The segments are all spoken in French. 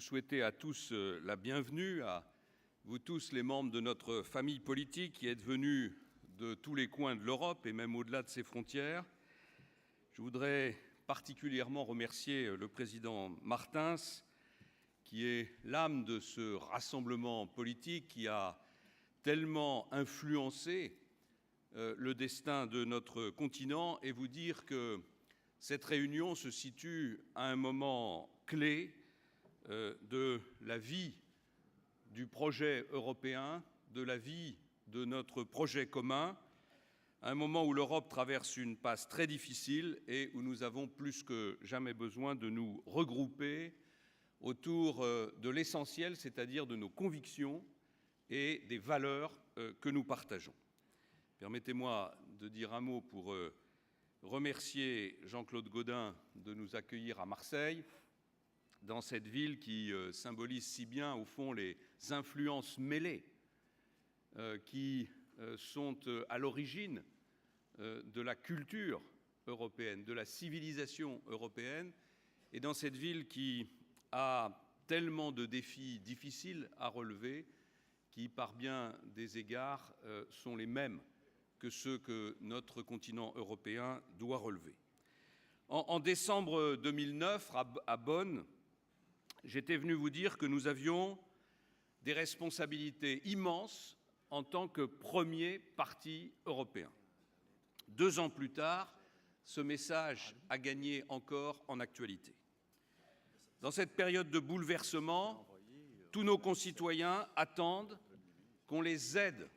souhaiter à tous la bienvenue, à vous tous les membres de notre famille politique qui êtes venus de tous les coins de l'Europe et même au-delà de ses frontières. Je voudrais particulièrement remercier le président Martins, qui est l'âme de ce rassemblement politique qui a tellement influencé le destin de notre continent, et vous dire que cette réunion se situe à un moment clé de la vie du projet européen, de la vie de notre projet commun, à un moment où l'Europe traverse une passe très difficile et où nous avons plus que jamais besoin de nous regrouper autour de l'essentiel, c'est-à-dire de nos convictions et des valeurs que nous partageons. Permettez-moi de dire un mot pour remercier Jean-Claude Gaudin de nous accueillir à Marseille, dans cette ville qui symbolise si bien, au fond, les influences mêlées qui sont à l'origine de la culture européenne, de la civilisation européenne, et dans cette ville qui a tellement de défis difficiles à relever, qui, par bien des égards, sont les mêmes que ceux que notre continent européen doit relever. En décembre 2009, à Bonn, j'étais venu vous dire que nous avions des responsabilités immenses en tant que premier parti européen. 2 ans plus tard, ce message a gagné encore en actualité. Dans cette période de bouleversement, tous nos concitoyens attendent qu'on les aide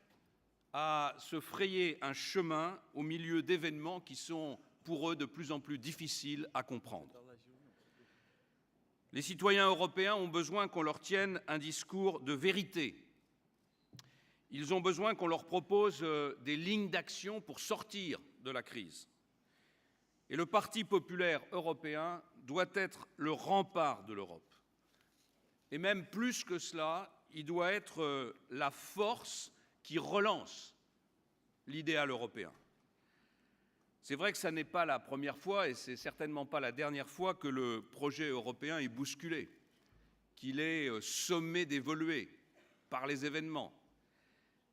à se frayer un chemin au milieu d'événements qui sont pour eux de plus en plus difficiles à comprendre. Les citoyens européens ont besoin qu'on leur tienne un discours de vérité. Ils ont besoin qu'on leur propose des lignes d'action pour sortir de la crise. Et le Parti populaire européen doit être le rempart de l'Europe. Et même plus que cela, il doit être la force qui relance l'idéal européen. C'est vrai que ce n'est pas la première fois, et ce n'est certainement pas la dernière fois, que le projet européen est bousculé, qu'il est sommé d'évoluer par les événements.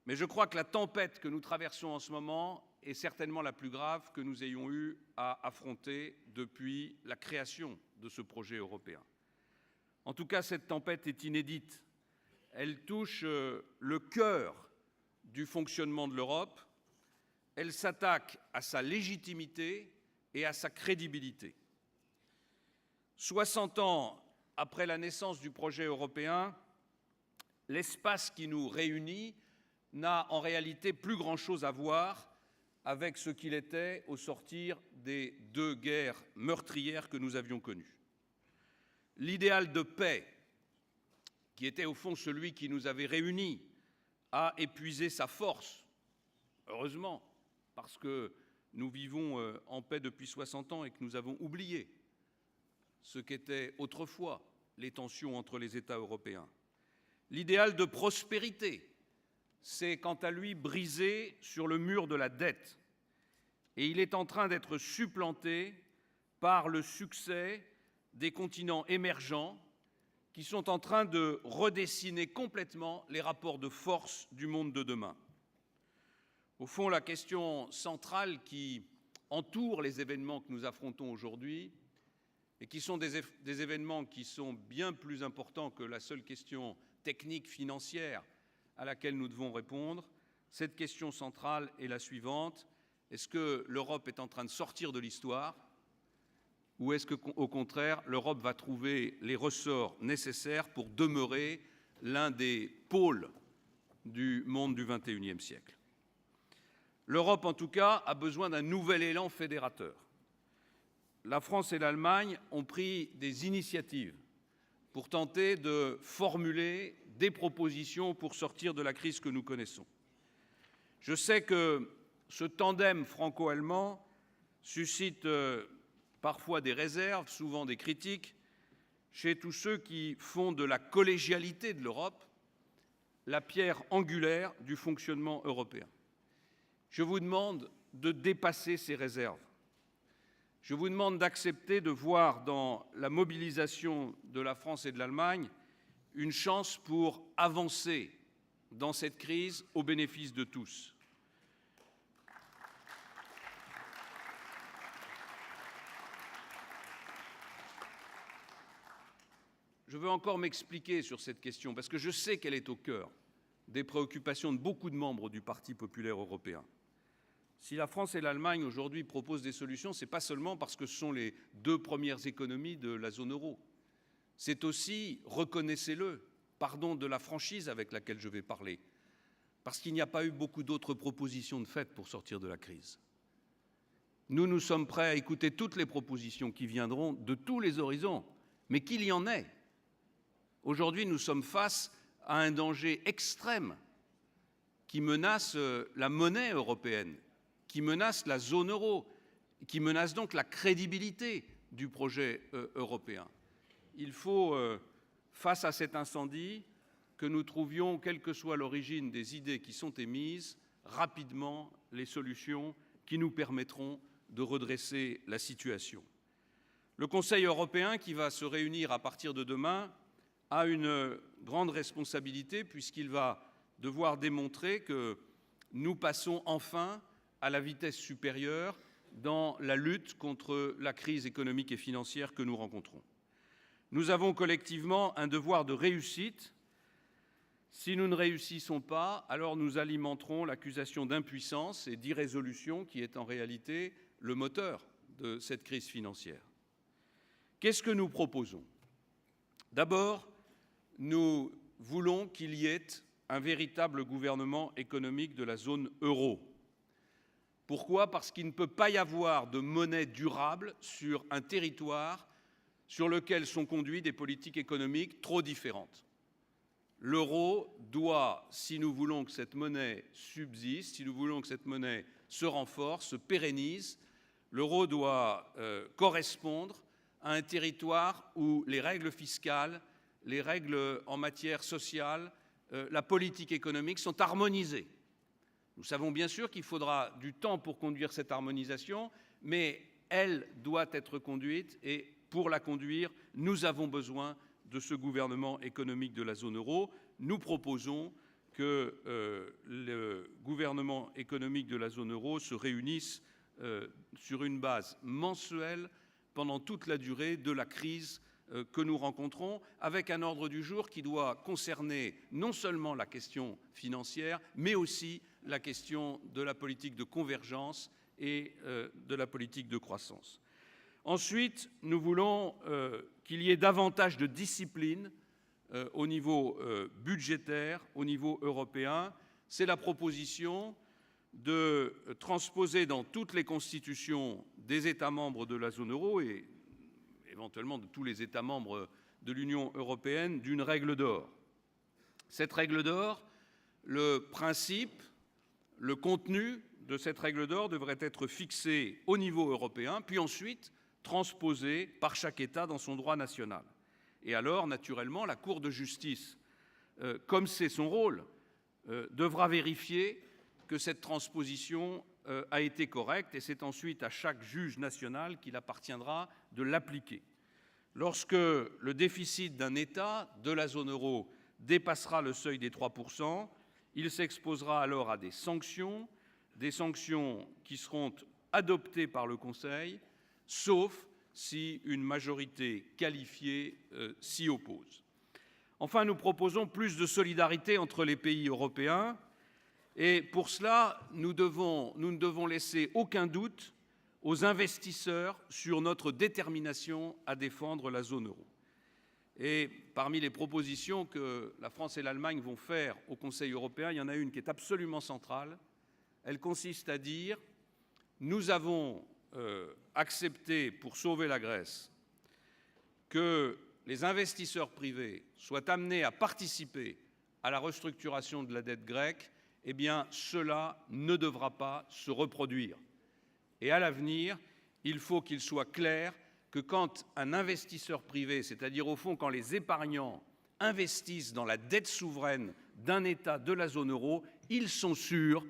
Mais je crois que la tempête que nous traversons en ce moment est certainement la plus grave que nous ayons eu à affronter depuis la création de ce projet européen. En tout cas, cette tempête est inédite. Elle touche le cœur du fonctionnement de l'Europe. Elle s'attaque à sa légitimité et à sa crédibilité. 60 ans après la naissance du projet européen, l'espace qui nous réunit n'a en réalité plus grand-chose à voir avec ce qu'il était au sortir des 2 guerres meurtrières que nous avions connues. L'idéal de paix, qui était au fond celui qui nous avait réunis, a épuisé sa force, heureusement, parce que nous vivons en paix depuis 60 ans et que nous avons oublié ce qu'étaient autrefois les tensions entre les États européens. L'idéal de prospérité s'est quant à lui brisé sur le mur de la dette, et il est en train d'être supplanté par le succès des continents émergents qui sont en train de redessiner complètement les rapports de force du monde de demain. Au fond, la question centrale qui entoure les événements que nous affrontons aujourd'hui, et qui sont des événements qui sont bien plus importants que la seule question technique financière à laquelle nous devons répondre, cette question centrale est la suivante: est-ce que l'Europe est en train de sortir de l'histoire, ou est-ce qu'au contraire, l'Europe va trouver les ressorts nécessaires pour demeurer l'un des pôles du monde du XXIe siècle? L'Europe, en tout cas, a besoin d'un nouvel élan fédérateur. La France et l'Allemagne ont pris des initiatives pour tenter de formuler des propositions pour sortir de la crise que nous connaissons. Je sais que ce tandem franco-allemand suscite parfois des réserves, souvent des critiques, chez tous ceux qui font de la collégialité de l'Europe la pierre angulaire du fonctionnement européen. Je vous demande de dépasser ces réserves. Je vous demande d'accepter de voir dans la mobilisation de la France et de l'Allemagne une chance pour avancer dans cette crise au bénéfice de tous. Je veux encore m'expliquer sur cette question, parce que je sais qu'elle est au cœur des préoccupations de beaucoup de membres du Parti populaire européen. Si la France et l'Allemagne aujourd'hui proposent des solutions, ce n'est pas seulement parce que ce sont les deux premières économies de la zone euro. C'est aussi, reconnaissez-le, pardon de la franchise avec laquelle je vais parler, parce qu'il n'y a pas eu beaucoup d'autres propositions de fait pour sortir de la crise. Nous sommes prêts à écouter toutes les propositions qui viendront de tous les horizons, mais qu'il y en ait. Aujourd'hui, nous sommes face à un danger extrême qui menace la monnaie européenne, qui menace la zone euro, qui menace donc la crédibilité du projet européen. Il faut, face à cet incendie, que nous trouvions, quelle que soit l'origine des idées qui sont émises, rapidement les solutions qui nous permettront de redresser la situation. Le Conseil européen, qui va se réunir à partir de demain, a une grande responsabilité puisqu'il va devoir démontrer que nous passons enfin à la vitesse supérieure dans la lutte contre la crise économique et financière que nous rencontrons. Nous avons collectivement un devoir de réussite. Si nous ne réussissons pas, alors nous alimenterons l'accusation d'impuissance et d'irrésolution qui est en réalité le moteur de cette crise financière. Qu'est-ce que nous proposons ? D'abord, nous voulons qu'il y ait un véritable gouvernement économique de la zone euro. Pourquoi ? Parce qu'il ne peut pas y avoir de monnaie durable sur un territoire sur lequel sont conduites des politiques économiques trop différentes. L'euro doit, si nous voulons que cette monnaie subsiste, si nous voulons que cette monnaie se renforce, se pérennise, l'euro doit correspondre à un territoire où les règles fiscales, les règles en matière sociale, la politique économique sont harmonisées. Nous savons bien sûr qu'il faudra du temps pour conduire cette harmonisation, mais elle doit être conduite et pour la conduire, nous avons besoin de ce gouvernement économique de la zone euro. Nous proposons que le gouvernement économique de la zone euro se réunisse sur une base mensuelle pendant toute la durée de la crise que nous rencontrons, avec un ordre du jour qui doit concerner non seulement la question financière, mais aussi la question de la politique de convergence et de la politique de croissance. Ensuite, nous voulons qu'il y ait davantage de discipline au niveau budgétaire, au niveau européen. C'est la proposition de transposer dans toutes les constitutions des États membres de la zone euro et éventuellement de tous les États membres de l'Union européenne d'une règle d'or. Cette règle d'or, le principe, le contenu de cette règle d'or devrait être fixé au niveau européen, puis ensuite transposé par chaque État dans son droit national. Et alors, naturellement, la Cour de justice, comme c'est son rôle, devra vérifier que cette transposition a été correcte et c'est ensuite à chaque juge national qu'il appartiendra de l'appliquer. Lorsque le déficit d'un État de la zone euro dépassera le seuil des 3%, il s'exposera alors à des sanctions qui seront adoptées par le Conseil, sauf si une majorité qualifiée s'y oppose. Enfin, nous proposons plus de solidarité entre les pays européens et pour cela, nous ne devons laisser aucun doute aux investisseurs sur notre détermination à défendre la zone euro. Et parmi les propositions que la France et l'Allemagne vont faire au Conseil européen, il y en a une qui est absolument centrale. Elle consiste à dire « Nous avons accepté, pour sauver la Grèce, que les investisseurs privés soient amenés à participer à la restructuration de la dette grecque, eh bien, cela ne devra pas se reproduire. Et à l'avenir, il faut qu'il soit clair que quand un investisseur privé, c'est-à-dire au fond quand les épargnants investissent dans la dette souveraine d'un État de la zone euro, ils sont sûrs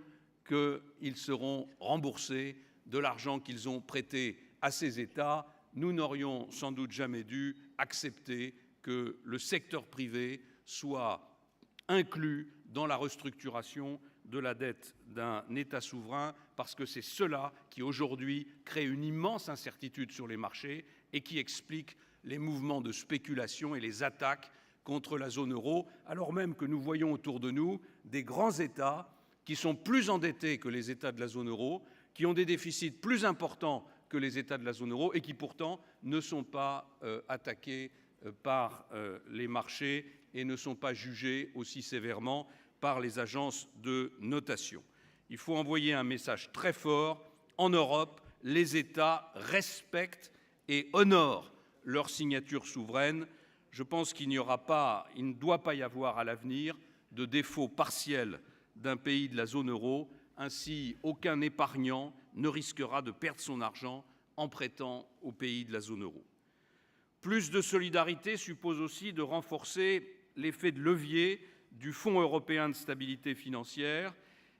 qu'ils seront remboursés de l'argent qu'ils ont prêté à ces États. Nous n'aurions sans doute jamais dû accepter que le secteur privé soit inclus dans la restructuration de la dette d'un État souverain, parce que c'est cela qui, aujourd'hui, crée une immense incertitude sur les marchés et qui explique les mouvements de spéculation et les attaques contre la zone euro, alors même que nous voyons autour de nous des grands États qui sont plus endettés que les États de la zone euro, qui ont des déficits plus importants que les États de la zone euro et qui pourtant ne sont pas attaqués par les marchés et ne sont pas jugés aussi sévèrement par les agences de notation. Il faut envoyer un message très fort. En Europe, les États respectent et honorent leur signature souveraine. Je pense qu'il ne doit pas y avoir à l'avenir de défaut partiel d'un pays de la zone euro. Ainsi, aucun épargnant ne risquera de perdre son argent en prêtant aux pays de la zone euro. Plus de solidarité suppose aussi de renforcer l'effet de levier du Fonds européen de stabilité financière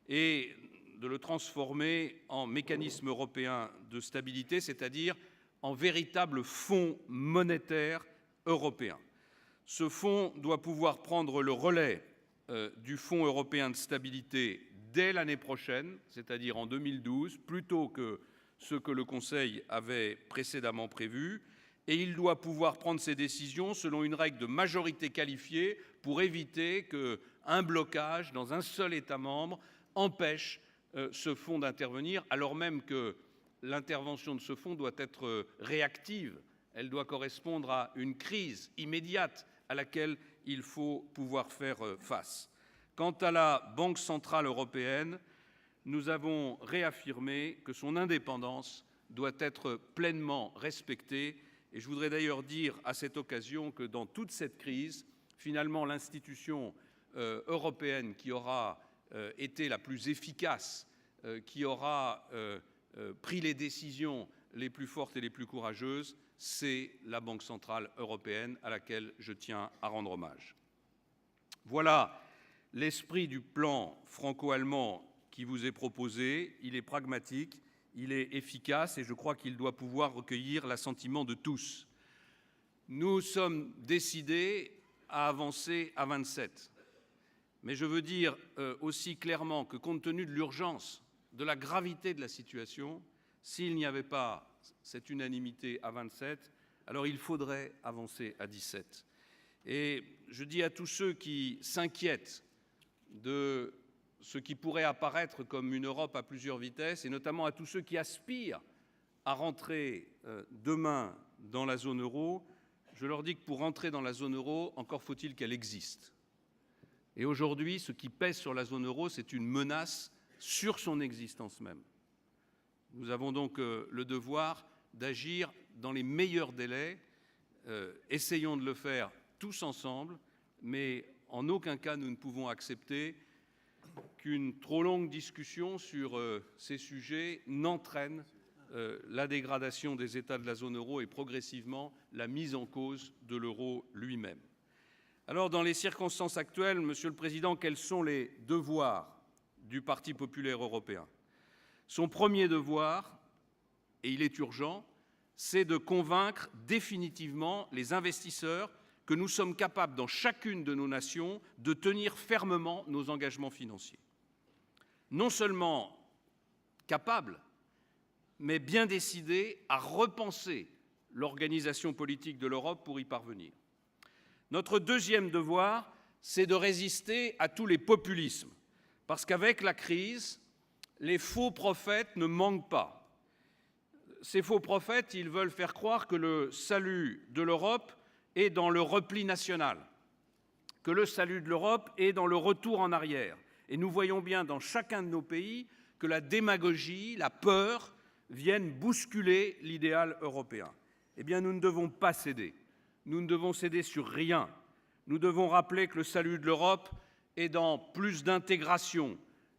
et de le transformer en mécanisme européen de stabilité, c'est-à-dire en véritable fonds monétaire européen. Ce fonds doit pouvoir prendre le relais du Fonds européen de stabilité dès l'année prochaine, c'est-à-dire en 2012, plutôt que ce que le Conseil avait précédemment prévu, et il doit pouvoir prendre ses décisions selon une règle de majorité qualifiée pour éviter qu'un blocage dans un seul État membre empêche ce fonds d'intervenir, alors même que l'intervention de ce fonds doit être réactive. Elle doit correspondre à une crise immédiate à laquelle il faut pouvoir faire face. Quant à la Banque centrale européenne, nous avons réaffirmé que son indépendance doit être pleinement respectée. Et je voudrais d'ailleurs dire à cette occasion que dans toute cette crise, finalement, l'institution européenne qui aura été la plus efficace, qui aura pris les décisions les plus fortes et les plus courageuses, c'est la Banque centrale européenne à laquelle je tiens à rendre hommage. Voilà l'esprit du plan franco-allemand qui vous est proposé. Il est pragmatique, il est efficace et je crois qu'il doit pouvoir recueillir l'assentiment de tous. Nous sommes décidés à avancer à 27. Mais je veux dire aussi clairement que compte tenu de l'urgence, de la gravité de la situation, s'il n'y avait pas cette unanimité à 27, alors il faudrait avancer à 17. Et je dis à tous ceux qui s'inquiètent de ce qui pourrait apparaître comme une Europe à plusieurs vitesses, et notamment à tous ceux qui aspirent à rentrer demain dans la zone euro, je leur dis que pour rentrer dans la zone euro, encore faut-il qu'elle existe. Et aujourd'hui, ce qui pèse sur la zone euro, c'est une menace sur son existence même. Nous avons donc le devoir d'agir dans les meilleurs délais. Essayons de le faire tous ensemble, mais en aucun cas nous ne pouvons accepter qu'une trop longue discussion sur ces sujets n'entraîne la dégradation des États de la zone euro et progressivement la mise en cause de l'euro lui-même. Alors, dans les circonstances actuelles, Monsieur le Président, quels sont les devoirs du Parti populaire européen ? Son premier devoir, et il est urgent, c'est de convaincre définitivement les investisseurs que nous sommes capables, dans chacune de nos nations, de tenir fermement nos engagements financiers. Non seulement capables, mais bien décidés à repenser l'organisation politique de l'Europe pour y parvenir. Notre deuxième devoir, c'est de résister à tous les populismes, parce qu'avec la crise, les faux prophètes ne manquent pas. Ces faux prophètes, ils veulent faire croire que le salut de l'Europe est dans le repli national, que le salut de l'Europe est dans le retour en arrière. Et nous voyons bien dans chacun de nos pays que la démagogie, la peur viennent bousculer l'idéal européen. Eh bien, nous ne devons pas céder. Nous ne devons céder sur rien. Nous devons rappeler que le salut de l'Europe est dans plus d'intégration,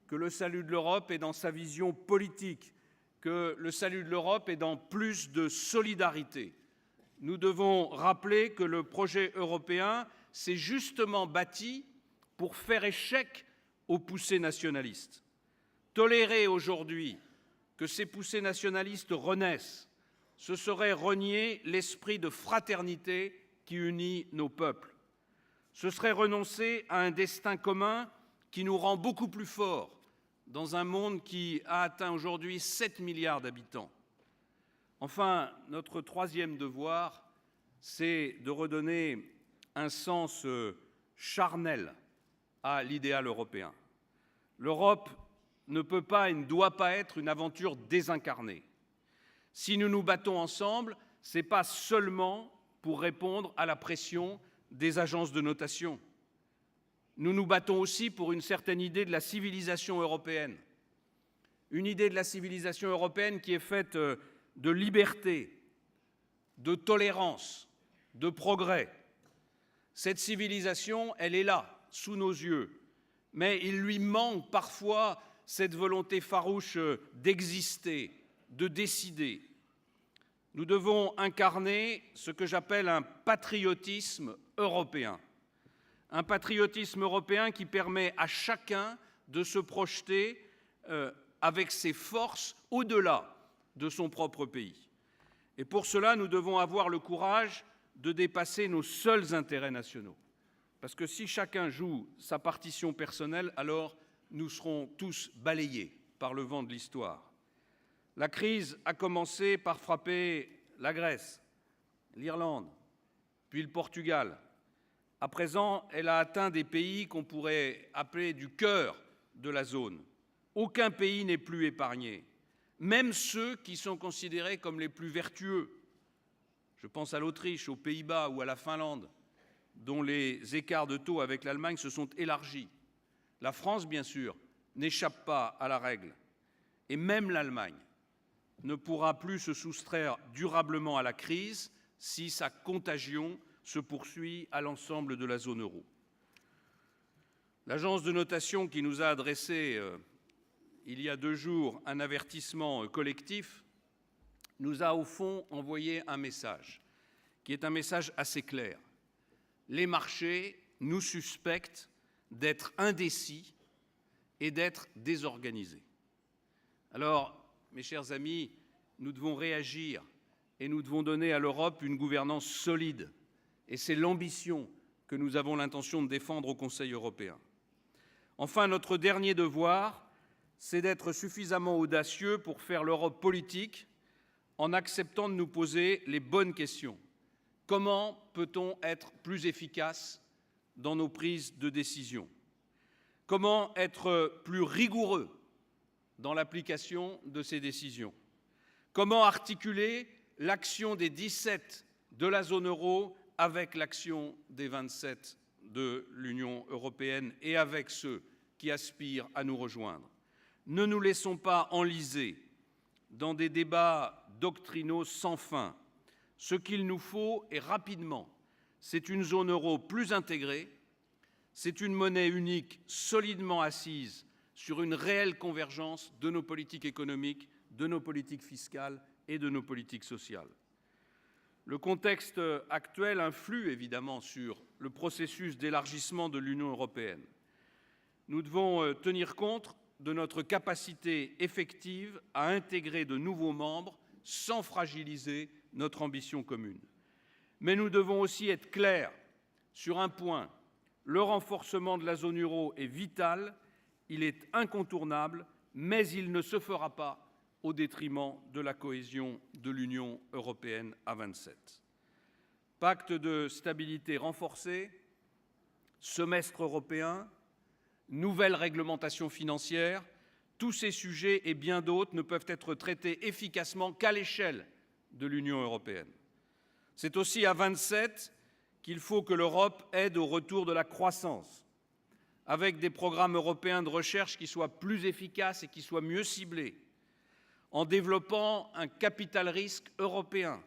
que le salut de l'Europe est dans sa vision politique, que le salut de l'Europe est dans plus de solidarité. Nous devons rappeler que le projet européen s'est justement bâti pour faire échec aux poussées nationalistes. Tolérer aujourd'hui que ces poussées nationalistes renaissent, ce serait renier l'esprit de fraternité qui unit nos peuples. ce serait renoncer à un destin commun qui nous rend beaucoup plus forts dans un monde qui a atteint aujourd'hui 7 milliards d'habitants. Enfin, notre troisième devoir, c'est de redonner un sens charnel à l'idéal européen. L'Europe ne peut pas et ne doit pas être une aventure désincarnée. Si nous nous battons ensemble, ce n'est pas seulement pour répondre à la pression des agences de notation. Nous nous battons aussi pour une certaine idée de la civilisation européenne. Une idée de la civilisation européenne qui est faite de liberté, de tolérance, de progrès. Cette civilisation, elle est là, sous nos yeux, mais il lui manque parfois cette volonté farouche d'exister, de décider. Nous devons incarner ce que j'appelle un patriotisme européen. Un patriotisme européen qui permet à chacun de se projeter avec ses forces au-delà de son propre pays. Et pour cela, nous devons avoir le courage de dépasser nos seuls intérêts nationaux. Parce que si chacun joue sa partition personnelle, alors nous serons tous balayés par le vent de l'histoire. La crise a commencé par frapper la Grèce, l'Irlande, puis le Portugal. À présent, elle a atteint des pays qu'on pourrait appeler du cœur de la zone. Aucun pays n'est plus épargné, même ceux qui sont considérés comme les plus vertueux. Je pense à l'Autriche, aux Pays-Bas ou à la Finlande, dont les écarts de taux avec l'Allemagne se sont élargis. La France, bien sûr, n'échappe pas à la règle. Et même l'Allemagne ne pourra plus se soustraire durablement à la crise si sa contagion se poursuit à l'ensemble de la zone euro. L'agence de notation qui nous a adressé il y a 2 jours un avertissement collectif nous a au fond envoyé un message qui est un message assez clair. Les marchés nous suspectent d'être indécis et d'être désorganisés. Alors, mes chers amis, nous devons réagir et nous devons donner à l'Europe une gouvernance solide. Et c'est l'ambition que nous avons l'intention de défendre au Conseil européen. Enfin, notre dernier devoir, c'est d'être suffisamment audacieux pour faire l'Europe politique en acceptant de nous poser les bonnes questions. Comment peut-on être plus efficace dans nos prises de décision? Comment être plus rigoureux dans l'application de ces décisions? Comment articuler l'action des 17 de la zone euro avec l'action des 27 de l'Union européenne et avec ceux qui aspirent à nous rejoindre? Ne nous laissons pas enliser dans des débats doctrinaux sans fin. Ce qu'il nous faut, et rapidement, c'est une zone euro plus intégrée, c'est une monnaie unique solidement assise sur une réelle convergence de nos politiques économiques, de nos politiques fiscales et de nos politiques sociales. Le contexte actuel influe évidemment sur le processus d'élargissement de l'Union européenne. Nous devons tenir compte de notre capacité effective à intégrer de nouveaux membres sans fragiliser notre ambition commune. Mais nous devons aussi être clairs sur un point. Le renforcement de la zone euro est vital, il est incontournable, mais il ne se fera pas au détriment de la cohésion de l'Union européenne à 27. Pacte de stabilité renforcé, semestre européen, nouvelle réglementation financière, tous ces sujets et bien d'autres ne peuvent être traités efficacement qu'à l'échelle de l'Union européenne. C'est aussi à 27 qu'il faut que l'Europe aide au retour de la croissance, avec des programmes européens de recherche qui soient plus efficaces et qui soient mieux ciblés, en développant un capital risque européen,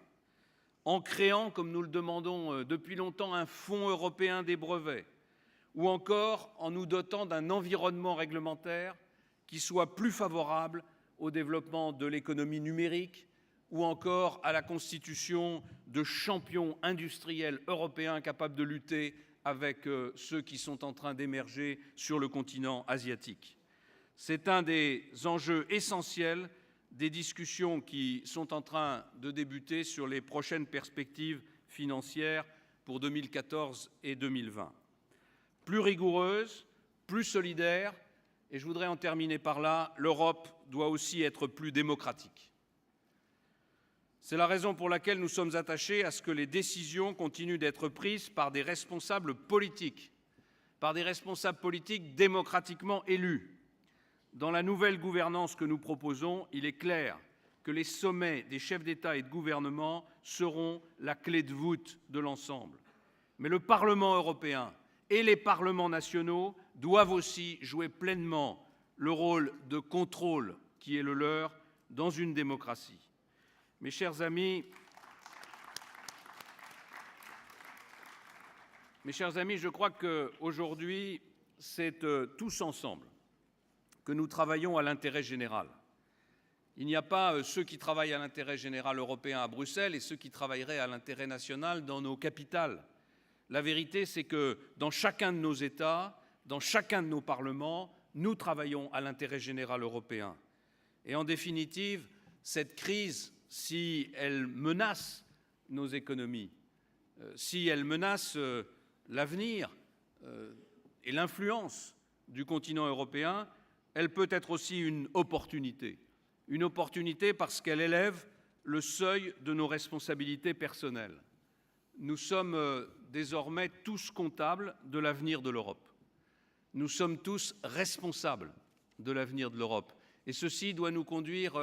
en créant, comme nous le demandons depuis longtemps, un fonds européen des brevets, ou encore en nous dotant d'un environnement réglementaire qui soit plus favorable au développement de l'économie numérique, ou encore à la constitution de champions industriels européens capables de lutter avec ceux qui sont en train d'émerger sur le continent asiatique. C'est un des enjeux essentiels des discussions qui sont en train de débuter sur les prochaines perspectives financières pour 2014 et 2020. plus rigoureuse, plus solidaire, et je voudrais en terminer par là, l'Europe doit aussi être plus démocratique. C'est la raison pour laquelle nous sommes attachés à ce que les décisions continuent d'être prises par des responsables politiques démocratiquement élus. Dans la nouvelle gouvernance que nous proposons, il est clair que les sommets des chefs d'État et de gouvernement seront la clé de voûte de l'ensemble. Mais le Parlement européen et les parlements nationaux doivent aussi jouer pleinement le rôle de contrôle qui est le leur dans une démocratie. Mes chers amis, je crois qu'aujourd'hui, c'est tous ensemble que nous travaillons à l'intérêt général. Il n'y a pas ceux qui travaillent à l'intérêt général européen à Bruxelles et ceux qui travailleraient à l'intérêt national dans nos capitales. La vérité, c'est que dans chacun de nos États, dans chacun de nos parlements, nous travaillons à l'intérêt général européen. Et en définitive, cette crise, si elle menace nos économies, si elle menace l'avenir et l'influence du continent européen, elle peut être aussi une opportunité. Une opportunité parce qu'elle élève le seuil de nos responsabilités personnelles. Nous sommes désormais tous comptables de l'avenir de l'Europe. Nous sommes tous responsables de l'avenir de l'Europe. Et ceci doit nous conduire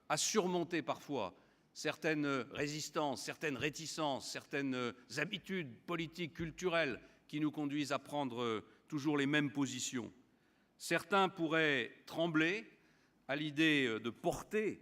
à surmonter parfois certaines résistances, certaines réticences, certaines habitudes politiques, culturelles qui nous conduisent à prendre toujours les mêmes positions. Certains pourraient trembler à l'idée de porter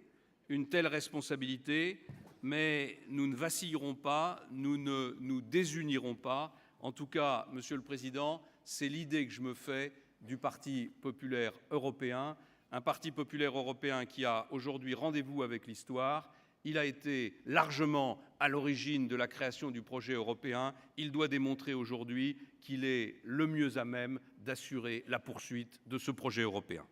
une telle responsabilité, mais nous ne vacillerons pas, nous ne nous désunirons pas. En tout cas, Monsieur le Président, c'est l'idée que je me fais du Parti populaire européen, un Parti populaire européen qui a aujourd'hui rendez-vous avec l'histoire. Il a été largement à l'origine de la création du projet européen. Il doit démontrer aujourd'hui qu'il est le mieux à même d'assurer la poursuite de ce projet européen.